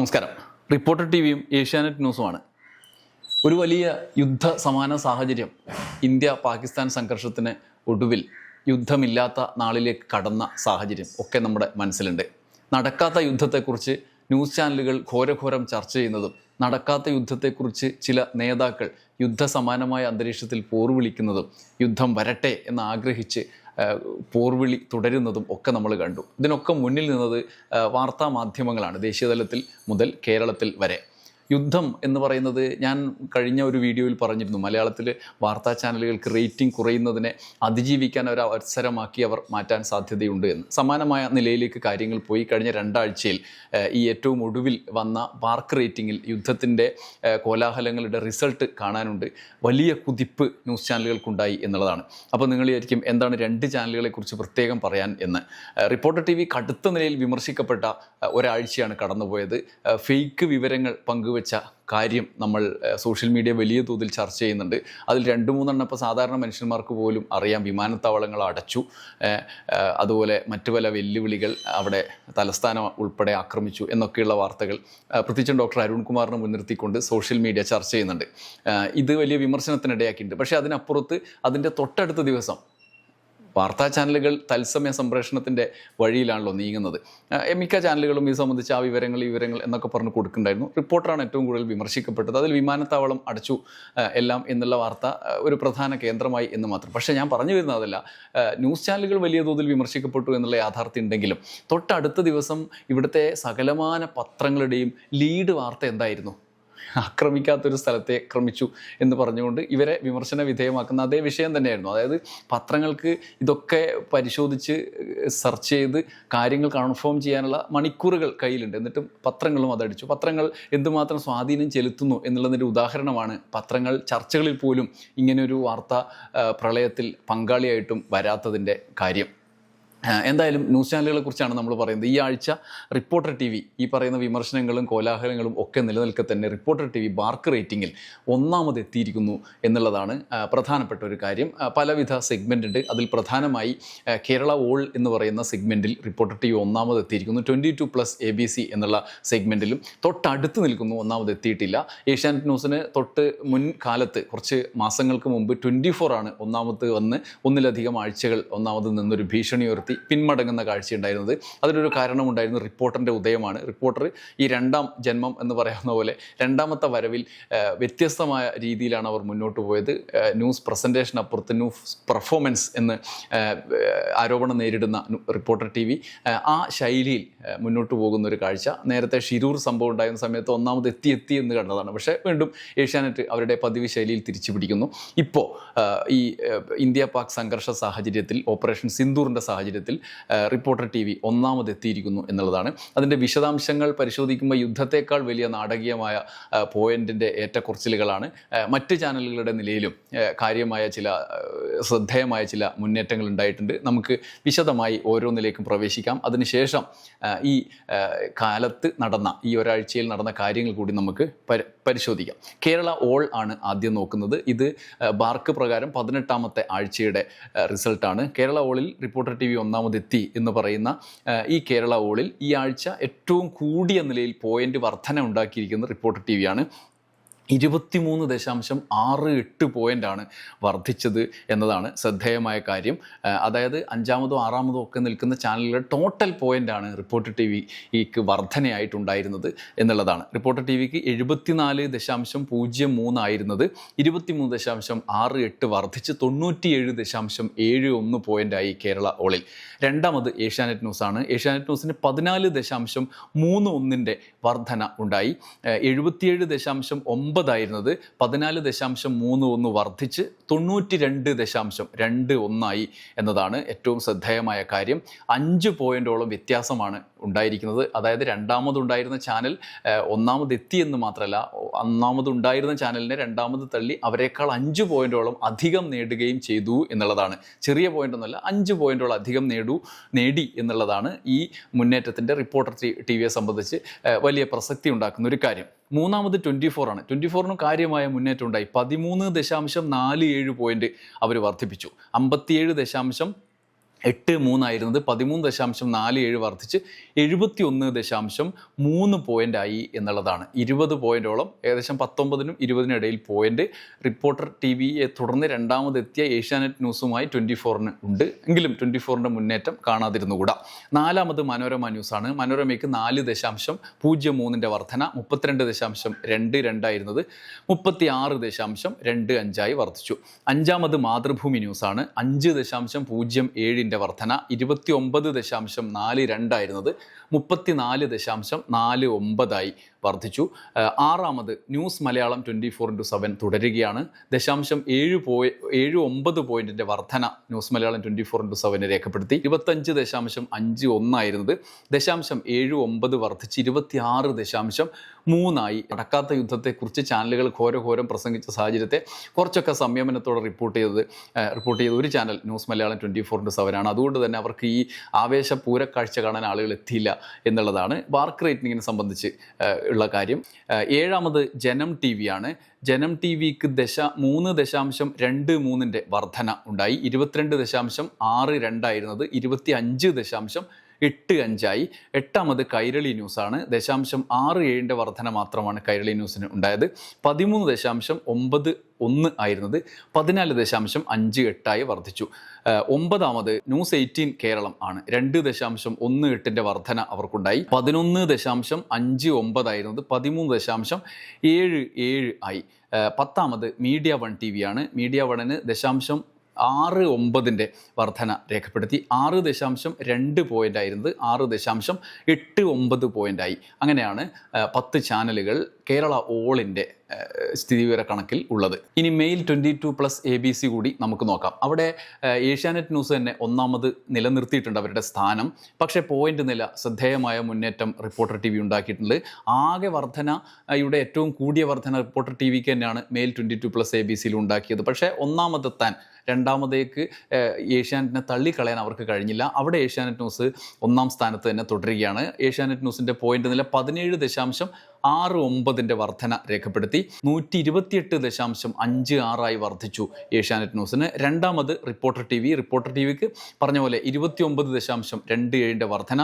നമസ്കാരം. Reporter T വിയും ഏഷ്യാനെറ്റ് ന്യൂസുമാണ്. ഒരു വലിയ യുദ്ധ സമാന സാഹചര്യം ഇന്ത്യ പാകിസ്ഥാൻ സംഘർഷത്തിന് ഒടുവിൽ യുദ്ധമില്ലാത്ത നാളിലേക്ക് കടന്ന സാഹചര്യം ഒക്കെ നമ്മുടെ മനസ്സിലുണ്ട്. നടക്കാത്ത യുദ്ധത്തെക്കുറിച്ച് ന്യൂസ് ചാനലുകൾ ഘോരഘോരം ചർച്ച ചെയ്യുന്നതും നടക്കാത്ത യുദ്ധത്തെക്കുറിച്ച് ചില നേതാക്കൾ യുദ്ധസമാനമായ അന്തരീക്ഷത്തിൽ പോർവിളിക്കുന്നതും യുദ്ധം വരട്ടെ എന്ന് ആഗ്രഹിച്ച് പോർവിളി തുടരുന്നതും ഒക്കെ നമ്മൾ കണ്ടു. ഇതിനൊക്കെ മുന്നിൽ നിന്നത് വാർത്താ മാധ്യമങ്ങളാണ്, ദേശീയതലത്തിൽ മുതൽ കേരളത്തിൽ വരെ. യുദ്ധം എന്ന് പറയുന്നത് ഞാൻ കഴിഞ്ഞ ഒരു വീഡിയോയിൽ പറഞ്ഞിരുന്നു, മലയാളത്തിൽ വാർത്താ ചാനലുകൾക്ക് റേറ്റിംഗ് കുറയുന്നതിനെ അതിജീവിക്കാൻ ഒരു അവസരമാക്കി അവർ മാറ്റാൻ സാധ്യതയുണ്ട് എന്ന്. സമാനമായ നിലയിലേക്ക് കാര്യങ്ങൾ പോയി. കഴിഞ്ഞ രണ്ടാഴ്ചയിൽ ഈ ഏറ്റവും ഒടുവിൽ വന്ന പാർക്ക് റേറ്റിങ്ങിൽ യുദ്ധത്തിൻ്റെ കോലാഹലങ്ങളുടെ റിസൾട്ട് കാണാനുണ്ട്. വലിയ കുതിപ്പ് ന്യൂസ് ചാനലുകൾക്കുണ്ടായി എന്നുള്ളതാണ്. അപ്പോൾ നിങ്ങൾ വിചാരിക്കും എന്താണ് രണ്ട് ചാനലുകളെക്കുറിച്ച് പ്രത്യേകം പറയാൻ എന്ന്. റിപ്പോർട്ടർ ടി വി കടുത്ത നിലയിൽ വിമർശിക്കപ്പെട്ട ഒരാഴ്ചയാണ് കടന്നുപോയത്. ഫേക്ക് വിവരങ്ങൾ പങ്കുവെച്ച കാര്യം നമ്മൾ സോഷ്യൽ മീഡിയ വലിയ തോതിൽ ചർച്ച ചെയ്യുന്നുണ്ട്. അതിൽ 2-3 ഇപ്പോൾ സാധാരണ മനുഷ്യന്മാർക്ക് പോലും അറിയാം. വിമാനത്താവളങ്ങൾ അടച്ചു, അതുപോലെ മറ്റു പല വെല്ലുവിളികൾ, അവിടെ തലസ്ഥാനം ഉൾപ്പെടെ ആക്രമിച്ചു എന്നൊക്കെയുള്ള വാർത്തകൾ പ്രത്യേകിച്ചും ഡോക്ടർ അരുൺകുമാറിനെ മുൻനിർത്തിക്കൊണ്ട് സോഷ്യൽ മീഡിയ ചർച്ച ചെയ്യുന്നുണ്ട്. ഇത് വലിയ വിമർശനത്തിനിടയാക്കിയിട്ടുണ്ട്. പക്ഷേ അതിനപ്പുറത്ത് അതിൻ്റെ തൊട്ടടുത്ത ദിവസം വാർത്താ ചാനലുകൾ തത്സമയ സംപ്രേഷണത്തിൻ്റെ വഴിയിലാണല്ലോ നീങ്ങുന്നത്. മിക്ക ചാനലുകളും ഇത് സംബന്ധിച്ച് ആ വിവരങ്ങൾ എന്നൊക്കെ പറഞ്ഞ് കൊടുക്കുന്നുണ്ടായിരുന്നു. റിപ്പോർട്ടറാണ് ഏറ്റവും കൂടുതൽ വിമർശിക്കപ്പെട്ടത്. അതിൽ വിമാനത്താവളം അടച്ചു എല്ലാം എന്നുള്ള വാർത്ത ഒരു പ്രധാന കേന്ദ്രമായി എന്ന് മാത്രം. പക്ഷേ ഞാൻ പറഞ്ഞു വരുന്നത് അതല്ല, ന്യൂസ് ചാനലുകൾ വലിയ തോതിൽ വിമർശിക്കപ്പെട്ടു എന്നുള്ള യാഥാർത്ഥ്യം ഉണ്ടെങ്കിലും തൊട്ടടുത്ത ദിവസം ഇവിടുത്തെ സകലമാന പത്രങ്ങളുടെയും ലീഡ് വാർത്ത എന്തായിരുന്നു? ആക്രമിക്കാത്തൊരു സ്ഥലത്തെ ആക്രമിച്ചു എന്ന് പറഞ്ഞുകൊണ്ട് ഇവരെ വിമർശന വിധേയമാക്കുന്ന അതേ വിഷയം തന്നെയായിരുന്നു. അതായത് പത്രങ്ങൾക്ക് ഇതൊക്കെ പരിശോധിച്ച് സെർച്ച് ചെയ്ത് കാര്യങ്ങൾ കൺഫേം ചെയ്യാനുള്ള മണിക്കൂറുകൾ കയ്യിലുണ്ട്. എന്നിട്ടും പത്രങ്ങളും അതടിച്ചു. പത്രങ്ങൾ എന്തുമാത്രം സ്വാധീനം ചെലുത്തുന്നു എന്നുള്ളതിൻ്റെ ഉദാഹരണമാണ് പത്രങ്ങൾ ചർച്ചകളിൽ പോലും ഇങ്ങനെയൊരു വാർത്താ പ്രളയത്തിൽ പങ്കാളിയായിട്ടും വരാത്തതിൻ്റെ കാര്യം. എന്തായാലും ന്യൂസ് ചാനലുകളെ കുറിച്ചാണ് നമ്മൾ പറയുന്നത്. ഈ ആഴ്ച റിപ്പോർട്ടർ ടി വി ഈ പറയുന്ന വിമർശനങ്ങളും കോലാഹലങ്ങളും ഒക്കെ നിലനിൽക്കെ തന്നെ റിപ്പോർട്ടർ ടി വി ബാർക്ക് റേറ്റിങ്ങിൽ 1ാമത് എത്തിയിരിക്കുന്നു എന്നുള്ളതാണ് പ്രധാനപ്പെട്ട ഒരു കാര്യം. പലവിധ സെഗ്മെൻ്റ് ഉണ്ട്. അതിൽ പ്രധാനമായി കേരള ഓൾ എന്ന് പറയുന്ന സെഗ്മെൻറ്റിൽ റിപ്പോർട്ടർ ടി വി 1ാമത് എത്തിയിരിക്കുന്നു. 22+ ABC എന്നുള്ള സെഗ്മെൻറ്റിലും തൊട്ടടുത്ത് നിൽക്കുന്നു, 1ാമത് എത്തിയിട്ടില്ല. ഏഷ്യാനെറ്റ് ന്യൂസിന് തൊട്ട് മുൻകാലത്ത് കുറച്ച് മാസങ്ങൾക്ക് മുമ്പ് 24 ആണ് 1ാമത് വന്ന് ഒന്നിലധികം ആഴ്ചകൾ 1ാമത് നിന്നൊരു ഭീഷണി ഉയർത്തി പിന്മടങ്ങുന്ന കാഴ്ചയുണ്ടായിരുന്നത്. അതിനൊരു കാരണമുണ്ടായിരുന്നു. റിപ്പോർട്ടറിൻ്റെ ഉദയമാണ്. റിപ്പോർട്ടർ ഈ 2ാം ജന്മം എന്ന് പറയുന്ന പോലെ 2ാമത്തെ വരവിൽ വ്യത്യസ്തമായ രീതിയിലാണ് അവർ മുന്നോട്ട് പോയത്. ന്യൂസ് പ്രസൻറ്റേഷൻ അപ്പുറത്ത് ന്യൂസ് പെർഫോമൻസ് എന്ന് ആരോപണം നേരിടുന്ന റിപ്പോർട്ടർ ടി വി ആ ശൈലിയിൽ മുന്നോട്ട് പോകുന്ന ഒരു കാഴ്ച. നേരത്തെ ഷിരൂർ സംഭവം ഉണ്ടായിരുന്ന സമയത്ത് 1ാമത് എത്തി എന്ന് കണ്ടതാണ്. പക്ഷേ വീണ്ടും ഏഷ്യാനെറ്റ് അവരുടെ പതിവ് ശൈലിയിൽ തിരിച്ചു പിടിക്കുന്നു. ഇപ്പോൾ ഈ ഇന്ത്യ പാക് സംഘർഷ സാഹചര്യത്തിൽ, ഓപ്പറേഷൻ സിന്ദൂറിൻ്റെ സാഹചര്യത്തിൽ റിപ്പോർട്ടർ ടി വി 1ാമത് എത്തിയിരിക്കുന്നു എന്നുള്ളതാണ്. അതിൻ്റെ വിശദാംശങ്ങൾ പരിശോധിക്കുമ്പോൾ യുദ്ധത്തേക്കാൾ വലിയ നാടകീയമായ പോയിന്റിൻ്റെ ഏറ്റക്കുറച്ചിലുകളാണ്. മറ്റ് ചാനലുകളുടെ നിലയിലും കാര്യമായ ശ്രദ്ധേയമായ ചില മുന്നേറ്റങ്ങൾ ഉണ്ടായിട്ടുണ്ട്. നമുക്ക് വിശദമായി ഓരോന്നിലേക്കും പ്രവേശിക്കാം. അതിനുശേഷം ഈ കാലത്ത് നടന്ന, ഈ ഒരാഴ്ചയിൽ നടന്ന കാര്യങ്ങൾ കൂടി നമുക്ക് പരിശോധിക്കാം. കേരള ഓൾ ആണ് ആദ്യം നോക്കുന്നത്. ഇത് ബാർക്ക് പ്രകാരം 18ാമത്തെ ആഴ്ചയുടെ റിസൾട്ടാണ്. കേരള ഓളിൽ റിപ്പോർട്ടർ ടി വി 1ാമത് എത്തി എന്ന് പറയുന്ന ഈ കേരള ഓളിൽ ഈ ആഴ്ച ഏറ്റവും കൂടിയ നിലയിൽ പോയിന്റ് വർധന ഉണ്ടാക്കിയിരിക്കുന്നത് റിപ്പോർട്ടർ ടി വിയാണ്. 23.68 പോയിൻ്റാണ് വർദ്ധിച്ചത് എന്നതാണ് ശ്രദ്ധേയമായ കാര്യം. അതായത് 5ാമതോ 6ാമതോ ഒക്കെ നിൽക്കുന്ന ചാനലുകളുടെ ടോട്ടൽ പോയിൻ്റാണ് റിപ്പോർട്ടർ ടി വിക്ക് വർധനയായിട്ടുണ്ടായിരുന്നത് എന്നുള്ളതാണ്. റിപ്പോർട്ടർ ടി വിക്ക് 74.03 ആയിരുന്നത് 23.68 വർദ്ധിച്ച് 97.71 പോയിൻ്റായി കേരള ഓളിൽ. 2ാമത് ഏഷ്യാനെറ്റ് ന്യൂസാണ്. ഏഷ്യാനെറ്റ് ന്യൂസിന് 14.31 വർധന ഉണ്ടായി. 77.9 ആയിരുന്നത് 14.31 വർദ്ധിച്ച് 92.21 എന്നതാണ് ഏറ്റവും ശ്രദ്ധേയമായ കാര്യം. 5 പോയിൻ്റോളം വ്യത്യാസമാണ് ഉണ്ടായിരിക്കുന്നത്. അതായത് 2ാമത് ഉണ്ടായിരുന്ന ചാനൽ 1ാമത് എത്തി എന്ന് മാത്രമല്ല, 1ാമത് ഉണ്ടായിരുന്ന ചാനലിനെ 2ാമത് തള്ളി അവരെക്കാൾ 5 പോയിൻ്റോളം അധികം നേടുകയും ചെയ്തു എന്നുള്ളതാണ്. ചെറിയ പോയിൻ്റൊന്നുമല്ല, 5 പോയിൻ്റോളം അധികം നേടി എന്നുള്ളതാണ് ഈ മുന്നേറ്റത്തിൻ്റെ റിപ്പോർട്ടർ ടി വിയെ സംബന്ധിച്ച് വലിയ പ്രസക്തി ഉണ്ടാക്കുന്ന ഒരു കാര്യം. 3ാമത് 24 ആണ്. 24നും കാര്യമായ മുന്നേറ്റം ഉണ്ടായി. 13.47 പോയിന്റ് അവർ വർദ്ധിപ്പിച്ചു. 57.8 83 ആയിരുന്നത് 13.47 വർദ്ധിച്ച് 71.3 പോയിൻ്റായി എന്നുള്ളതാണ്. 20 പോയിൻ്റോളം, ഏകദേശം 19നും 20നും ഇടയിൽ പോയിൻ്റ് റിപ്പോർട്ടർ ടി വിയെ തുടർന്ന് രണ്ടാമതെത്തിയ ഏഷ്യാനെറ്റ് ന്യൂസുമായി 24-ന് ഉണ്ട്. എങ്കിലും 24-ൻ്റെ മുന്നേറ്റം കാണാതിരുന്നുകൂടാ. നാലാമത് മനോരമ ന്യൂസാണ്. മനോരമയ്ക്ക് 4.03-ൻ്റെ വർധന. 32.22 ആയിരുന്നത് 36.25 വർദ്ധിച്ചു. അഞ്ചാമത് മാതൃഭൂമി ന്യൂസാണ്. 5.07 വർധന. 29.42 ആയിരുന്നത് 34.49 വർദ്ധിച്ചു. ആറാമത് ന്യൂസ് മലയാളം 24/7 തുടരുകയാണ്. 0.79 പോയിന്റിന്റെ വർധന ന്യൂസ് മലയാളം 24/7 രേഖപ്പെടുത്തി. 25.51 ആയിരുന്നത് 0.79 വർദ്ധിച്ച് 26.3 നടക്കാത്ത യുദ്ധത്തെക്കുറിച്ച് ചാനലുകൾ ഘോരഘോരം പ്രസംഗിച്ച സാഹചര്യത്തെ കുറച്ചൊക്കെ സംയമനത്തോടെ റിപ്പോർട്ട് ചെയ്ത ഒരു ചാനൽ ന്യൂസ് മലയാളം 24/7 ആണ്. അതുകൊണ്ട് തന്നെ അവർക്ക് ഈ ആവേശ പൂരക്കാഴ്ച കാണാൻ ആളുകൾ എത്തിയില്ല എന്നുള്ളതാണ് മാർക്ക് റേറ്റിംഗിനെ സംബന്ധിച്ച് ഉള്ള കാര്യം. ഏഴാമത് ജനം ടി വി ആണ്. ജനം ടി വിക്ക് 3.23-ൻ്റെ വർധന ഉണ്ടായി. 22.62 ആയിരുന്നത് 25.85 എട്ടാമത് കൈരളി ന്യൂസാണ്. 0.67-ൻ്റെ വർധന മാത്രമാണ് കൈരളി ന്യൂസിന് ഉണ്ടായത്. 13.91 ആയിരുന്നത് 14.58 വർദ്ധിച്ചു. ഒമ്പതാമത് ന്യൂസ് 18 കേരളം ആണ്. 2.18-ൻ്റെ വർധന അവർക്കുണ്ടായി. 11.59 ആയിരുന്നത് 13.77 പത്താമത് മീഡിയ വൺ ടി വി ആണ്. മീഡിയ വണ്ണിന് 0.69-ൻ്റെ വർധന രേഖപ്പെടുത്തി. 6.2 പോയിൻ്റ് ആയിരുന്നത് 6.89 പോയിൻ്റായി. അങ്ങനെയാണ് 10 ചാനലുകൾ കേരള ഓളിൻ്റെ സ്ഥിതിവിവര കണക്കിൽ ഉള്ളത്. ഇനി മെയിൽ 22+ ABC കൂടി നമുക്ക് നോക്കാം. അവിടെ ഏഷ്യാനെറ്റ് ന്യൂസ് തന്നെ ഒന്നാമത് നിലനിർത്തിയിട്ടുണ്ട് അവരുടെ സ്ഥാനം. പക്ഷേ പോയിന്റ് നില ശ്രദ്ധേയമായ മുന്നേറ്റം റിപ്പോർട്ടർ ടി വി ഉണ്ടാക്കിയിട്ടുണ്ട്. ആകെ വർധനയുടെ ഏറ്റവും കൂടിയ വർധന റിപ്പോർട്ടർ ടി വിക്ക് തന്നെയാണ് മെയിൽ 22+ ABCയിൽ ഉണ്ടാക്കിയത്. പക്ഷേ ഒന്നാമതെത്താൻ, രണ്ടാമതേക്ക് ഏഷ്യാനെറ്റിനെ തള്ളിക്കളയാൻ അവർക്ക് കഴിഞ്ഞില്ല. അവിടെ ഏഷ്യാനെറ്റ് ന്യൂസ് ഒന്നാം സ്ഥാനത്ത് തന്നെ തുടരുകയാണ്. ഏഷ്യാനെറ്റ് ന്യൂസിൻ്റെ പോയിന്റ് നില 17.69-ൻ്റെ വർധന രേഖപ്പെടുത്തി. 128.56 വർദ്ധിച്ചു ഏഷ്യാനെറ്റ് ന്യൂസിന്. രണ്ടാമത് റിപ്പോർട്ടർ ടി വിക്ക് പറഞ്ഞ പോലെ 29.27-ൻ്റെ വർധന.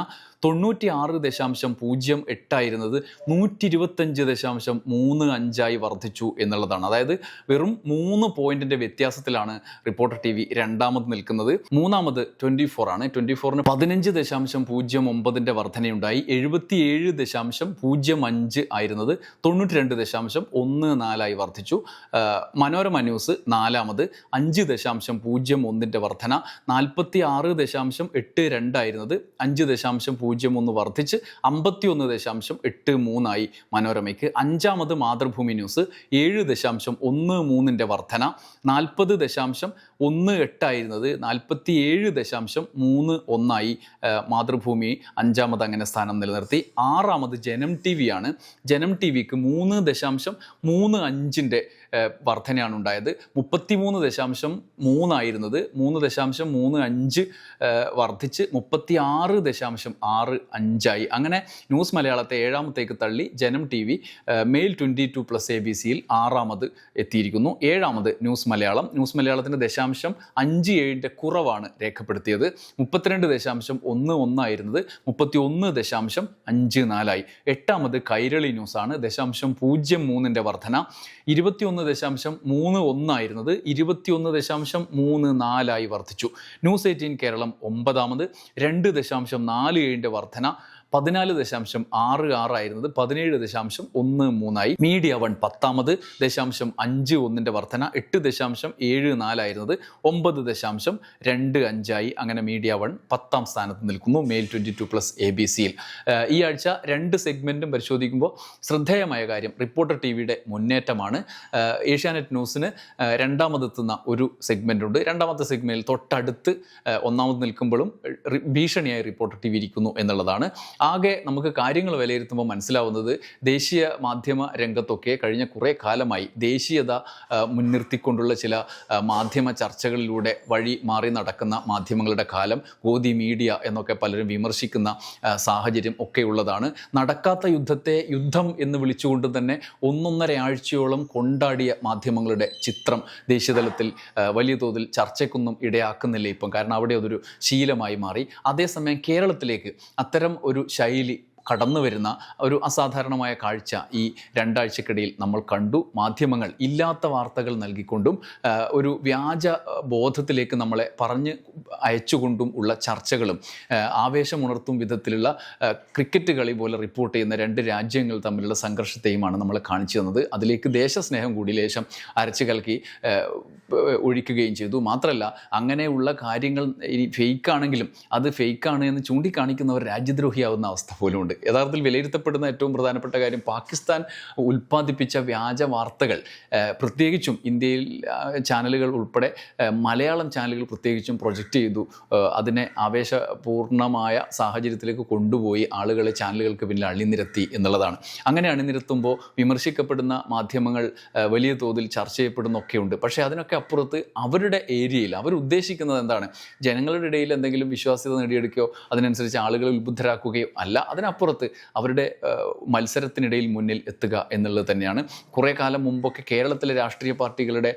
96.08 ആയിരുന്നത് 125.35 വർദ്ധിച്ചു എന്നുള്ളതാണ്. അതായത് വെറും 3 പോയിന്റിന്റെ വ്യത്യാസത്തിലാണ് റിപ്പോർട്ടർ ടി വി രണ്ടാമത് നിൽക്കുന്നത്. മൂന്നാമത് 24 ആണ്. 24-ന് 15.09-ൻ്റെ വർധനയുണ്ടായി. 77.05 ആയിരുന്നത് 92.14 വർദ്ധിച്ചു. മനോരമ ന്യൂസ് നാലാമത്. 5.01-ൻ്റെ വർധന. 46.82 ആയിരുന്നത് 5.01 വർദ്ധിച്ച് 51.83 മനോരമയ്ക്ക്. അഞ്ചാമത് മാതൃഭൂമി ന്യൂസ്. 7.13-ൻ്റെ വർധന. 40.18 ആയിരുന്നത് 47.31 മാതൃഭൂമി അഞ്ചാമത് അങ്ങനെ സ്ഥാനം നിലനിർത്തി. ആറാമത് ജനം ടി വി ആണ്. ജനം ടി വിക്ക് 3.35-ൻ്റെ വർധനയാണ് ഉണ്ടായത്. 33.3 ആയിരുന്നത് 3.35 വർദ്ധിച്ച് 36.65 അങ്ങനെ ന്യൂസ് മലയാളത്തെ ഏഴാമത്തേക്ക് തള്ളി ജനം ടി വി മെയിൽ 22+ ABCയിൽ ആറാമത് എത്തിയിരിക്കുന്നു. ഏഴാമത് ന്യൂസ് മലയാളത്തിന് 0.57-ൻ്റെ കുറവാണ് രേഖപ്പെടുത്തിയത്. 32.11 ആയിരുന്നത് 31.54 എട്ടാമത് കൈരളി ന്യൂസാണ്. 0.03-ൻ്റെ വർധന. 21.31 ആയിരുന്നത് 21.34 വർദ്ധിച്ചു. ന്യൂസ് 18 കേരളം ഒമ്പതാമത്. 2.47-ൻ്റെ വർധന. 14.66 ആയിരുന്നത് 17.13 മീഡിയ വൺ പത്താമത്. 0.51-ൻ്റെ വർധന. 8.74 ആയിരുന്നത് 9.25 അങ്ങനെ മീഡിയ വൺ 10-ാം സ്ഥാനത്ത് നിൽക്കുന്നു മെയിൽ 22+ ABCയിൽ. ഈ ആഴ്ച 2 സെഗ്മെൻറ്റും പരിശോധിക്കുമ്പോൾ ശ്രദ്ധേയമായ കാര്യം റിപ്പോർട്ടർ ടി വിയുടെ മുന്നേറ്റമാണ്. ഏഷ്യാനെറ്റ് ന്യൂസിന് രണ്ടാമതെത്തുന്ന ഒരു സെഗ്മെൻ്റ് ഉണ്ട്. രണ്ടാമത്തെ സെഗ്മെൻറ്റിൽ തൊട്ടടുത്ത് ഒന്നാമത് നിൽക്കുമ്പോഴും ഭീഷണിയായി റിപ്പോർട്ടർ ടി വി ഇരിക്കുന്നു എന്നുള്ളതാണ്. ആകെ നമുക്ക് കാര്യങ്ങൾ വിലയിരുത്തുമ്പോൾ മനസ്സിലാവുന്നത് ദേശീയ മാധ്യമ രംഗത്തൊക്കെ കഴിഞ്ഞ കുറേ കാലമായി ദേശീയത മുൻനിർത്തിക്കൊണ്ടുള്ള ചില മാധ്യമ ചർച്ചകളിലൂടെ വഴി മാറി നടക്കുന്ന മാധ്യമങ്ങളുടെ കാലം, ഗോദി മീഡിയ എന്നൊക്കെ പലരും വിമർശിക്കുന്ന സാഹചര്യം ഒക്കെ ഉള്ളതാണ്. നടക്കാത്ത യുദ്ധത്തെ യുദ്ധം എന്ന് വിളിച്ചുകൊണ്ട് തന്നെ 1.5 ആഴ്ചയോളം കൊണ്ടാടിയ മാധ്യമങ്ങളുടെ ചിത്രം ദേശീയതലത്തിൽ വലിയ തോതിൽ ചർച്ചയ്ക്കൊന്നും ഇടയാക്കുന്നില്ല ഇപ്പം. കാരണം അവിടെ അതൊരു ശീലമായി മാറി. അതേസമയം കേരളത്തിലേക്ക് അത്തരം ഒരു ശൈലി കടന്നു വരുന്ന ഒരു അസാധാരണമായ കാഴ്ച ഈ 2 ആഴ്ചക്കിടയിൽ നമ്മൾ കണ്ടു. മാധ്യമങ്ങൾ ഇല്ലാത്ത വാർത്തകൾ നൽകിക്കൊണ്ടും ഒരു വ്യാജ ബോധത്തിലേക്ക് നമ്മളെ പറഞ്ഞ് അയച്ചുകൊണ്ടും ഉള്ള ചർച്ചകളും ആവേശമുണർത്തും വിധത്തിലുള്ള ക്രിക്കറ്റ് കളി പോലെ റിപ്പോർട്ട് ചെയ്യുന്ന 2 രാജ്യങ്ങൾ തമ്മിലുള്ള സംഘർഷത്തെയുമാണ് നമ്മൾ കാണിച്ചു തന്നത്. അതിലേക്ക് ദേശസ്നേഹം കൂടി ലേശം അരച്ചു കലക്കി ഒഴിക്കുകയും ചെയ്തു. മാത്രമല്ല, അങ്ങനെയുള്ള കാര്യങ്ങൾ ഇനി ഫേക്കാണെങ്കിലും അത് ഫേക്കാണ് എന്ന് ചൂണ്ടിക്കാണിക്കുന്നവർ രാജ്യദ്രോഹിയാവുന്ന അവസ്ഥ പോലും ഉണ്ട്. യഥാർത്ഥത്തിൽ വിലയിരുത്തപ്പെടുന്ന ഏറ്റവും പ്രധാനപ്പെട്ട കാര്യം പാകിസ്ഥാൻ ഉൽപ്പാദിപ്പിച്ച വ്യാജ വാർത്തകൾ, പ്രത്യേകിച്ചും ഇന്ത്യയിൽ ചാനലുകൾ ഉൾപ്പെടെ മലയാളം ചാനലുകൾ പ്രത്യേകിച്ചും പ്രൊജക്റ്റ് ചെയ്തു. അതിനെ ആവേശപൂർണമായ സാഹചര്യത്തിലേക്ക് കൊണ്ടുപോയി ആളുകളെ ചാനലുകൾക്ക് പിന്നിൽ അണിനിരത്തി എന്നുള്ളതാണ്. അങ്ങനെ അണിനിരത്തുമ്പോൾ വിമർശിക്കപ്പെടുന്ന മാധ്യമങ്ങൾ വലിയ തോതിൽ ചർച്ച ചെയ്യപ്പെടുന്നൊക്കെയുണ്ട്. പക്ഷേ അതിനൊക്കെ അപ്പുറത്ത് അവരുടെ ഏരിയയിൽ അവർ ഉദ്ദേശിക്കുന്നത് എന്താണ്? ജനങ്ങളുടെ ഇടയിൽ എന്തെങ്കിലും വിശ്വാസ്യത നേടിയെടുക്കുകയോ അതിനനുസരിച്ച് ആളുകളെ ഉത്ബുദ്ധരാക്കുകയോ അല്ല. അതിനപ്പുറത്ത് അവരുടെ മത്സരത്തിനിടയിൽ മുന്നിൽ എത്തുക എന്നുള്ളത് തന്നെയാണ്. കുറേ കാലം മുമ്പൊക്കെ കേരളത്തിലെ രാഷ്ട്രീയ പാർട്ടികളുടെ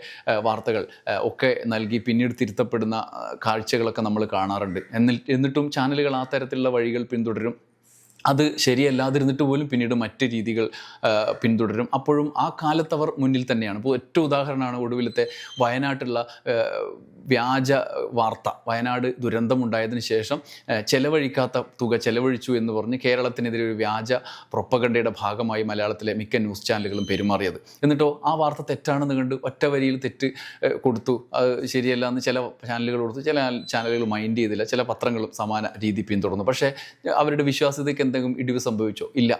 വാർത്തകൾ ഒക്കെ നൽകി പിന്നീട് തിരുത്തപ്പെടുന്ന കാഴ്ചകളൊക്കെ നമ്മൾ കാണാറുണ്ട്. എന്നിട്ടും ചാനലുകൾ ആ തരത്തിലുള്ള വഴികൾ പിന്തുടരും. അത് ശരിയല്ലാതിരുന്നിട്ട് പോലും പിന്നീട് മറ്റ് രീതികൾ പിന്തുടരും. അപ്പോഴും ആ കാലത്തവർ മുന്നിൽ തന്നെയാണ്. ഇപ്പോൾ ഏറ്റവും ഉദാഹരണമാണ് ഒടുവിലത്തെ വയനാട്ടിലുള്ള വ്യാജ വാർത്ത. വയനാട് ദുരന്തമുണ്ടായതിനു ശേഷം ചെലവഴിക്കാത്ത തുക ചെലവഴിച്ചു എന്ന് പറഞ്ഞ് കേരളത്തിനെതിരെ ഒരു വ്യാജ പ്രൊപ്പഗണ്ടയുടെ ഭാഗമായി മലയാളത്തിലെ മിക്ക ന്യൂസ് ചാനലുകളും പെരുമാറിയത്. എന്നിട്ടോ ആ വാർത്ത തെറ്റാണെന്ന് കണ്ട് ഒറ്റ വരിയിൽ തെറ്റ് കൊടുത്തു. അത് ശരിയല്ല എന്ന് ചില ചാനലുകൾ കൊടുത്തു. ചില ചാനലുകൾ മൈൻഡ് ചെയ്തില്ല. ചില പത്രങ്ങളും സമാന രീതി പിന്തുടർന്നു. പക്ഷേ അവരുടെ വിശ്വാസ്യതയ്ക്ക് എന്തെങ്കിലും ഇടിവ് സംഭവിച്ചോ? ഇല്ല.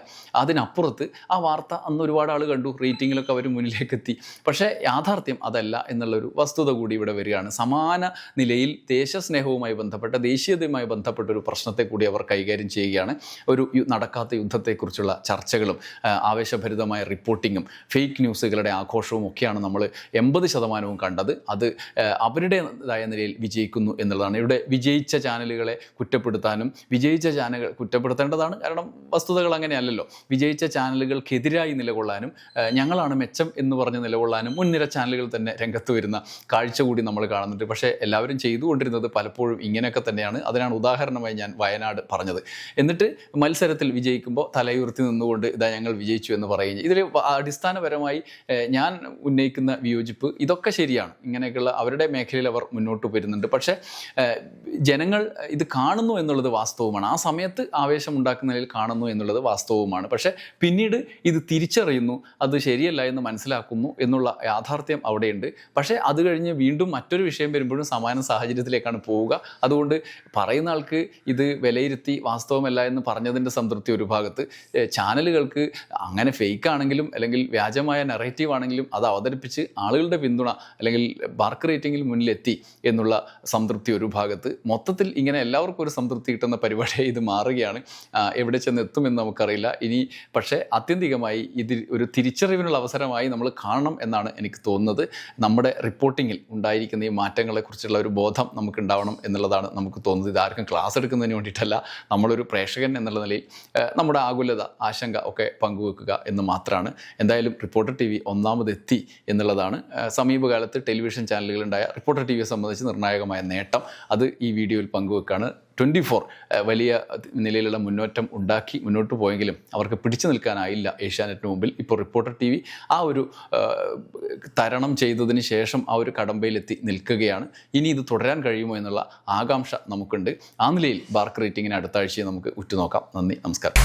അതിനപ്പുറത്ത് ആ വാർത്ത അന്ന് ഒരുപാട് ആൾ കണ്ടു, റേറ്റിങ്ങിലൊക്കെ അവർ മുന്നിലേക്ക് എത്തി. പക്ഷേ യാഥാർത്ഥ്യം അതല്ല എന്നുള്ളൊരു വസ്തുത കൂടി ഇവിടെ വരികയാണ്. സമാന നിലയിൽ ദേശസ്നേഹവുമായി ബന്ധപ്പെട്ട, ദേശീയതയുമായി ബന്ധപ്പെട്ട ഒരു പ്രശ്നത്തെ കൂടി അവർ കൈകാര്യം ചെയ്യുകയാണ്. ഒരു നടക്കാത്ത യുദ്ധത്തെക്കുറിച്ചുള്ള ചർച്ചകളും ആവേശഭരിതമായ റിപ്പോർട്ടിങ്ങും ഫേക്ക് ന്യൂസുകളുടെ ആഘോഷവും ഒക്കെയാണ് നമ്മൾ 80% കണ്ടത്. അത് അവരുടേതായ നിലയിൽ വിജയിക്കുന്നു എന്നുള്ളതാണ്. ഇവിടെ വിജയിച്ച ചാനലുകളെ കുറ്റപ്പെടുത്താനും വിജയിച്ച ചാനലുകൾ കുറ്റപ്പെടുത്തേണ്ടതാണ്. കാരണം വസ്തുതകൾ അങ്ങനെയല്ലല്ലോ. വിജയിച്ച ചാനലുകൾക്കെതിരായി നിലകൊള്ളാനും ഞങ്ങളാണ് മെച്ചം എന്ന് പറഞ്ഞ് നിലകൊള്ളാനും മുൻനിര ചാനലുകൾ തന്നെ രംഗത്ത് വരുന്ന കാഴ്ച കൂടി നമ്മൾ കാണുന്നുണ്ട്. പക്ഷേ എല്ലാവരും ചെയ്തുകൊണ്ടിരുന്നത് പലപ്പോഴും ഇങ്ങനെയൊക്കെ തന്നെയാണ്. അതിനാണ് ഉദാഹരണമായി ഞാൻ വയനാട് പറഞ്ഞത്. എന്നിട്ട് മത്സരത്തിൽ വിജയിക്കുമ്പോൾ തലയുയർത്തി നിന്നുകൊണ്ട് ഇതാ ഞങ്ങൾ വിജയിച്ചു എന്ന് പറയുന്നത്. ഇതിൽ അടിസ്ഥാനപരമായി ഞാൻ ഉന്നയിക്കുന്ന വിയോജിപ്പ് ഇതൊക്കെ ശരിയാണ്. ഇങ്ങനെയൊക്കെയുള്ള അവരുടെ മേഖലയിൽ അവർ മുന്നോട്ട് വരുന്നുണ്ട്. പക്ഷേ ജനങ്ങൾ ഇത് കാണുന്നു എന്നുള്ളത് വാസ്തവമാണ്. ആ സമയത്ത് ആവേശമുണ്ടാക്കുന്ന നിലയിൽ കാണുന്നു എന്നുള്ളത് വാസ്തവവുമാണ്. പക്ഷേ പിന്നീട് ഇത് തിരിച്ചറിയുന്നു, അത് ശരിയല്ല എന്ന് മനസ്സിലാക്കുന്നു എന്നുള്ള യാഥാർത്ഥ്യം അവിടെയുണ്ട്. പക്ഷേ അത് കഴിഞ്ഞ് വീണ്ടും മറ്റൊരു വിഷയം വരുമ്പോഴും സമാന സാഹചര്യത്തിലേക്കാണ് പോവുക. അതുകൊണ്ട് പറയുന്ന ആൾക്ക് ഇത് വിലയിരുത്തി വാസ്തവമല്ല എന്ന് പറഞ്ഞതിൻ്റെ സംതൃപ്തി ഒരു ഭാഗത്ത്, ചാനലുകൾക്ക് അങ്ങനെ ഫേക്ക് ആണെങ്കിലും അല്ലെങ്കിൽ വ്യാജമായ നെറേറ്റീവ് ആണെങ്കിലും അത് അവതരിപ്പിച്ച് ആളുകളുടെ പിന്തുണ അല്ലെങ്കിൽ മാർക്ക് റേറ്റിംഗിൽ മുന്നിലെത്തി എന്നുള്ള സംതൃപ്തി ഒരു ഭാഗത്ത്. മൊത്തത്തിൽ ഇങ്ങനെ എല്ലാവർക്കും ഒരു സംതൃപ്തി കിട്ടുന്ന പരിപാടിയായി ഇത് മാറുകയാണ്. എവിടെ ചെന്ന് എത്തുമെന്ന് നമുക്കറിയില്ല ഇനി. പക്ഷേ ആത്യന്തികമായി ഇതിൽ ഒരു തിരിച്ചറിവിനുള്ള അവസരമായി നമ്മൾ കാണണം എന്നാണ് എനിക്ക് തോന്നുന്നത്. നമ്മുടെ റിപ്പോർട്ടിങ്ങിൽ ഉണ്ടായിരിക്കുന്ന ഈ മാറ്റങ്ങളെക്കുറിച്ചുള്ള ഒരു ബോധം നമുക്കുണ്ടാവണം എന്നുള്ളതാണ് നമുക്ക് തോന്നുന്നത്. ഇതാർക്കും ക്ലാസ് എടുക്കുന്നതിന് വേണ്ടിയിട്ടല്ല, നമ്മളൊരു പ്രേക്ഷകൻ എന്നുള്ള നിലയിൽ നമ്മുടെ ആകുലത, ആശങ്ക ഒക്കെ പങ്കുവെക്കുക എന്ന് മാത്രമാണ്. എന്തായാലും റിപ്പോർട്ടർ TV ഒന്നാമതെത്തി എന്നുള്ളതാണ് സമീപകാലത്ത് ടെലിവിഷൻ ചാനലുകളുണ്ടായ റിപ്പോർട്ടർ TVയെ സംബന്ധിച്ച് നിർണായകമായ നേട്ടം. അത് ഈ വീഡിയോയിൽ പങ്കുവെക്കുകയാണ്. 24 വലിയ നിലയിലുള്ള മുന്നേറ്റം ഉണ്ടാക്കി മുന്നോട്ട് പോയെങ്കിലും അവർക്ക് പിടിച്ചു നിൽക്കാനായില്ല ഏഷ്യാനെറ്റിന് മുമ്പിൽ. ഇപ്പോൾ റിപ്പോർട്ടർ TV ആ ഒരു തരണം ചെയ്തതിന് ശേഷം ആ ഒരു കടമ്പയിലെത്തി നിൽക്കുകയാണ്. ഇനി ഇത് തുടരാൻ കഴിയുമോ എന്നുള്ള ആകാംക്ഷ നമുക്കുണ്ട്. ആ നിലയിൽ മാർക്ക് റേറ്റിങ്ങിന് അടുത്ത ആഴ്ചയെ നമുക്ക് ഉറ്റുനോക്കാം. നന്ദി, നമസ്കാരം.